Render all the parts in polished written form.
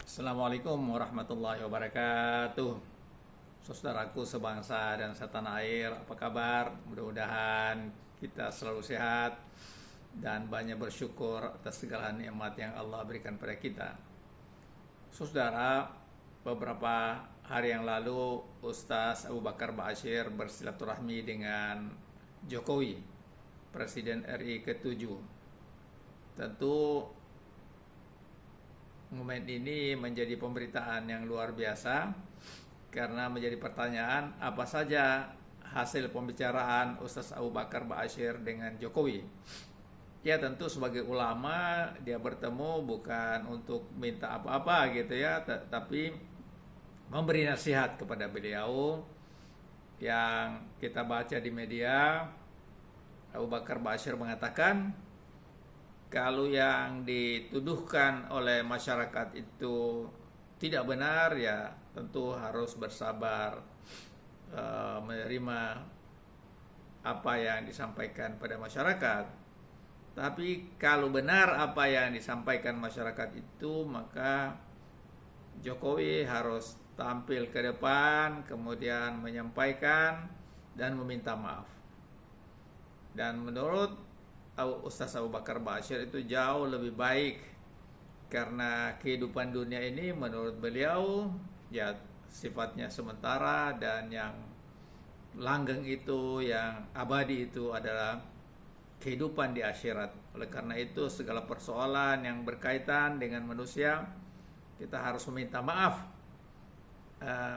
Assalamualaikum warahmatullahi wabarakatuh. Saudaraku sebangsa dan setanah air, apa kabar? Mudah-mudahan kita selalu sehat dan banyak bersyukur atas segala nikmat yang Allah berikan pada kita. Saudara, beberapa hari yang lalu Ustaz Abu Bakar Ba'asyir bersilaturahmi dengan Jokowi, Presiden RI ke-7. Tentu momen ini menjadi pemberitaan yang luar biasa karena menjadi pertanyaan apa saja hasil pembicaraan Ustaz Abu Bakar Ba'asyir dengan Jokowi. Ya tentu sebagai ulama dia bertemu bukan untuk minta apa-apa gitu ya, tapi memberi nasihat kepada beliau. Yang kita baca di media, Abu Bakar Ba'asyir mengatakan kalau yang dituduhkan oleh masyarakat itu tidak benar, ya tentu harus bersabar menerima apa yang disampaikan pada masyarakat. Tapi kalau benar apa yang disampaikan masyarakat itu, maka Jokowi harus tampil ke depan, kemudian menyampaikan dan meminta maaf. Dan menurut Ustaz Abu Bakar Ba'asyir itu jauh lebih baik, karena kehidupan dunia ini menurut beliau ya sifatnya sementara, dan yang langgeng itu, yang abadi itu adalah kehidupan di akhirat. Oleh karena itu segala persoalan yang berkaitan dengan manusia kita harus meminta maaf.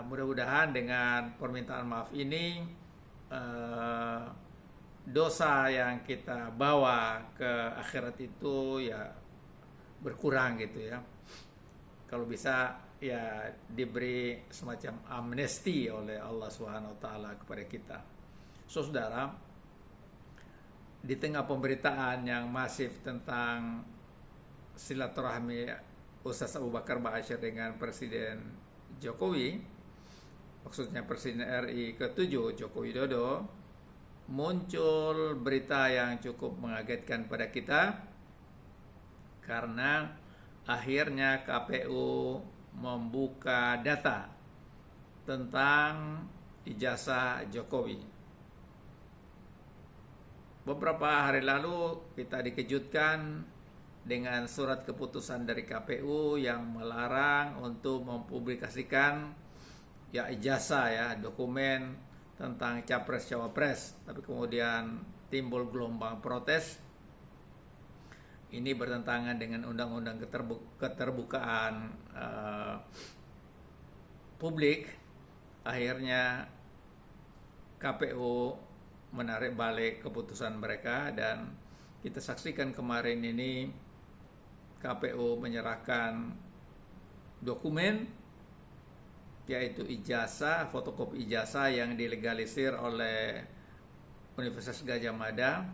Mudah-mudahan dengan permintaan maaf ini dosa yang kita bawa ke akhirat itu ya berkurang gitu ya. Kalau bisa ya diberi semacam amnesti oleh Allah Subhanahu wa taala kepada kita. Saudara, di tengah pemberitaan yang masif tentang silaturahmi Ustaz Abu Bakar Ba'asyir dengan Presiden Jokowi, maksudnya Presiden RI ke-7 Joko Widodo, muncul berita yang cukup mengagetkan pada kita karena akhirnya KPU membuka data tentang ijazah Jokowi. Beberapa hari lalu kita dikejutkan dengan surat keputusan dari KPU yang melarang untuk mempublikasikan ya ijazah, ya dokumen tentang capres cawapres. Tapi kemudian timbul gelombang protes. Ini bertentangan dengan undang-undang keterbukaan publik. Akhirnya KPU menarik balik keputusan mereka, dan kita saksikan kemarin ini KPU menyerahkan dokumen, yaitu ijazah, fotokopi ijazah yang dilegalisir oleh Universitas Gadjah Mada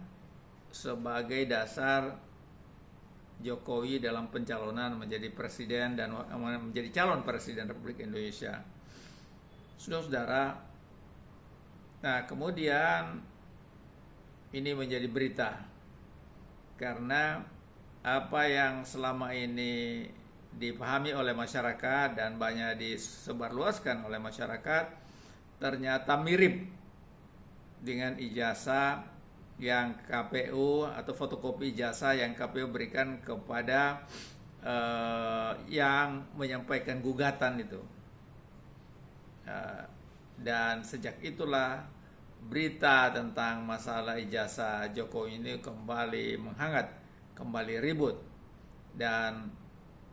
sebagai dasar Jokowi dalam pencalonan menjadi presiden dan menjadi calon presiden Republik Indonesia. Saudara-saudara, nah kemudian ini menjadi berita karena apa yang selama ini dipahami oleh masyarakat dan banyak disebarluaskan oleh masyarakat ternyata mirip dengan ijazah yang KPU atau fotokopi ijazah yang KPU berikan kepada yang menyampaikan gugatan itu. Dan sejak itulah berita tentang masalah ijazah Jokowi ini kembali menghangat, kembali ribut. Dan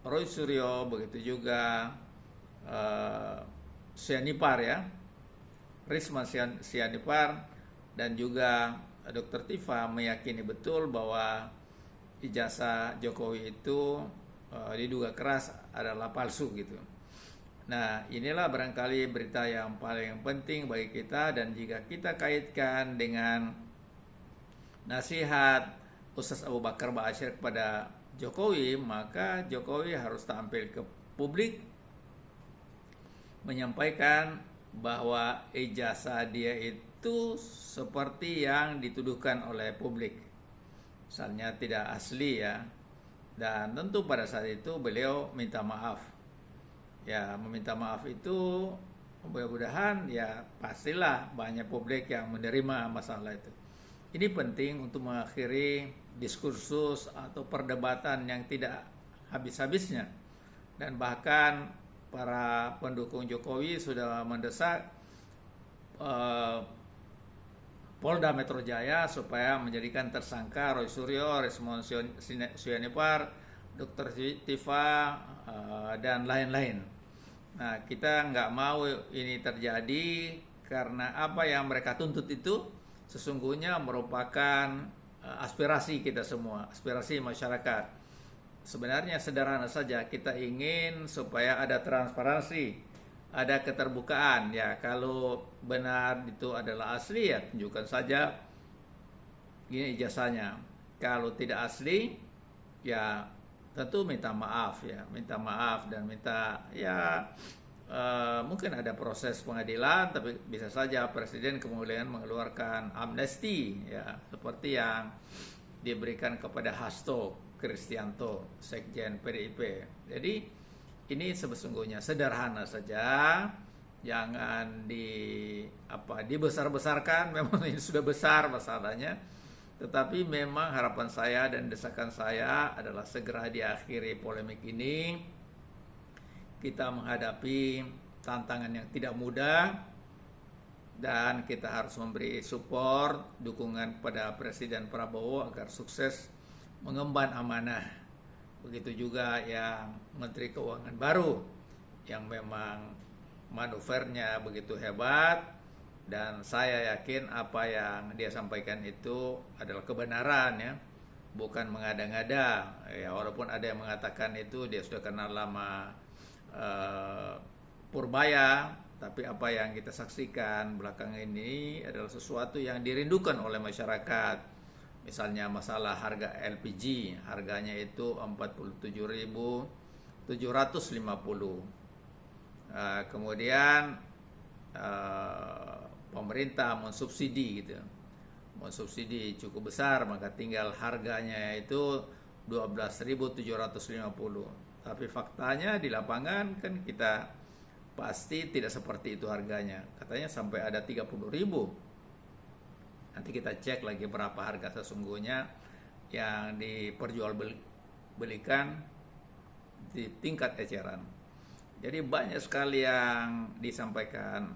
Roy Suryo, begitu juga Sianipar ya, Risma Sianipar, dan juga Dr. Tifa meyakini betul bahwa ijazah Jokowi itu diduga keras adalah palsu gitu. Nah, inilah barangkali berita yang paling penting bagi kita, dan jika kita kaitkan dengan nasihat Ustaz Abu Bakar Ba'asyir kepada Jokowi, maka Jokowi harus tampil ke publik menyampaikan bahwa ijazah dia itu seperti yang dituduhkan oleh publik, misalnya tidak asli ya. Dan tentu pada saat itu beliau minta maaf. Ya, meminta maaf itu mudah-mudahan ya pastilah banyak publik yang menerima masalah itu. Ini penting untuk mengakhiri diskursus atau perdebatan yang tidak habis-habisnya. Dan bahkan para pendukung Jokowi sudah mendesak eh, Polda Metro Jaya supaya menjadikan tersangka Roy Suryo, Resmond Sionipar, Dr. Tifa, dan lain-lain. Nah, kita nggak mau ini terjadi karena apa yang mereka tuntut itu sesungguhnya merupakan aspirasi kita semua, aspirasi masyarakat. Sebenarnya sederhana saja, kita ingin supaya ada transparansi, ada keterbukaan. Ya, kalau benar itu adalah asli ya tunjukkan saja ini ijazahnya. Kalau tidak asli ya tentu minta maaf ya, minta maaf dan minta ya mungkin ada proses pengadilan, tapi bisa saja Presiden kemudian mengeluarkan amnesti ya seperti yang diberikan kepada Hasto Kristianto, Sekjen PDIP. Jadi ini sesungguhnya sederhana saja, jangan dibesar-besarkan. Memang ini sudah besar masalahnya, tetapi memang harapan saya dan desakan saya adalah segera diakhiri polemik ini. Kita menghadapi tantangan yang tidak mudah dan kita harus memberi support, dukungan pada Presiden Prabowo agar sukses mengemban amanah. Begitu juga yang Menteri Keuangan baru yang memang manuvernya begitu hebat, dan saya yakin apa yang dia sampaikan itu adalah kebenaran ya, bukan mengada-ngada ya. Walaupun ada yang mengatakan itu dia sudah kenal lama Purbaya, tapi apa yang kita saksikan belakangan ini adalah sesuatu yang dirindukan oleh masyarakat. Misalnya masalah harga LPG, harganya itu 47.750. Kemudian pemerintah mensubsidi gitu. Mensubsidi cukup besar, maka tinggal harganya itu 12.750. Tapi faktanya di lapangan kan kita pasti tidak seperti itu harganya. Katanya sampai ada 30.000. Nanti kita cek lagi berapa harga sesungguhnya yang diperjualbelikan di tingkat eceran. Jadi banyak sekali yang disampaikan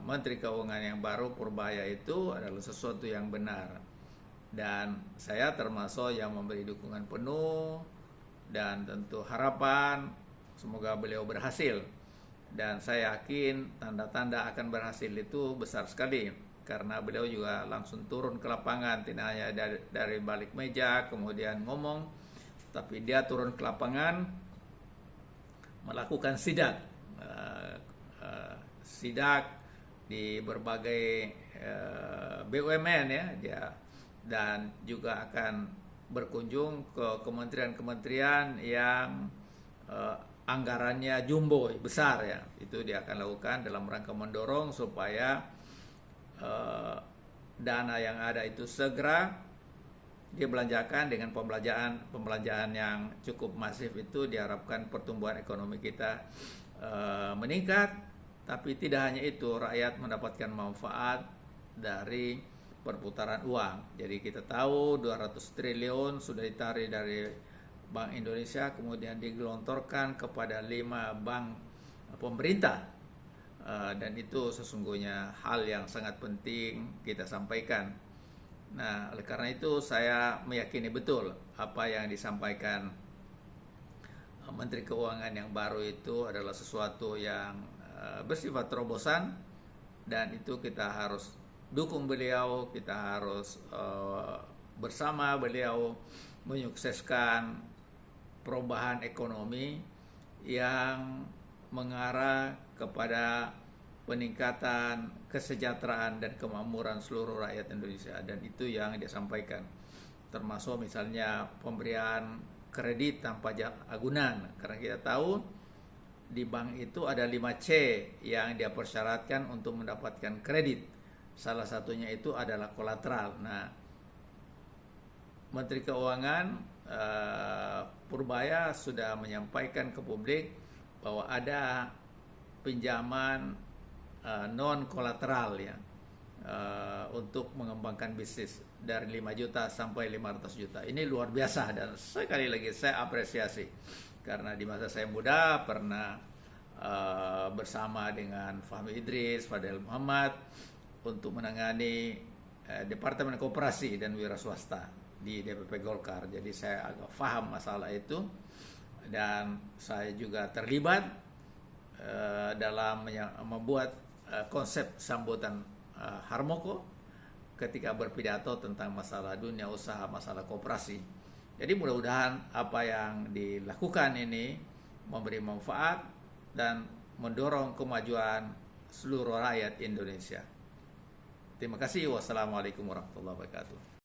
Menteri Keuangan yang baru Purbaya itu adalah sesuatu yang benar. Dan saya termasuk yang memberi dukungan penuh dan tentu harapan semoga beliau berhasil. Dan saya yakin tanda-tanda akan berhasil itu besar sekali. Karena beliau juga langsung turun ke lapangan, tidak hanya dari balik meja kemudian ngomong, tapi dia turun ke lapangan melakukan sidak di berbagai BUMN ya dia, dan juga akan berkunjung ke kementerian-kementerian yang anggarannya jumbo besar ya. Itu dia akan lakukan dalam rangka mendorong supaya dana yang ada itu segera dibelanjakan. Dengan pembelanjaan yang cukup masif itu diharapkan pertumbuhan ekonomi kita meningkat. Tapi tidak hanya itu, rakyat mendapatkan manfaat dari perputaran uang. Jadi kita tahu 200 triliun sudah ditarik dari Bank Indonesia kemudian digelontorkan kepada 5 bank pemerintah. Dan itu sesungguhnya hal yang sangat penting kita sampaikan. Nah, oleh karena itu saya meyakini betul apa yang disampaikan Menteri Keuangan yang baru itu adalah sesuatu yang bersifat terobosan, dan itu kita harus dukung beliau, kita harus bersama beliau menyukseskan perubahan ekonomi yang mengarah kepada peningkatan kesejahteraan dan kemakmuran seluruh rakyat Indonesia. Dan itu yang dia sampaikan, termasuk misalnya pemberian kredit tanpa agunan, karena kita tahu di bank itu ada 5C yang dia persyaratkan untuk mendapatkan kredit. Salah satunya itu adalah kolateral. Nah, Menteri Keuangan Purbaya sudah menyampaikan ke publik bahwa ada pinjaman non kolateral ya, untuk mengembangkan bisnis dari 5 juta sampai 500 juta. Ini luar biasa dan sekali lagi saya apresiasi karena di masa saya muda pernah bersama dengan Fahmi Idris, Fadel Muhammad untuk menangani Departemen Koperasi dan Wira Swasta di DPP Golkar. Jadi saya agak paham masalah itu dan saya juga terlibat dalam membuat konsep sambutan Harmoko ketika berpidato tentang masalah dunia usaha, masalah koperasi. Jadi mudah-mudahan apa yang dilakukan ini memberi manfaat dan mendorong kemajuan seluruh rakyat Indonesia. Terima kasih. Wassalamualaikum warahmatullahi wabarakatuh.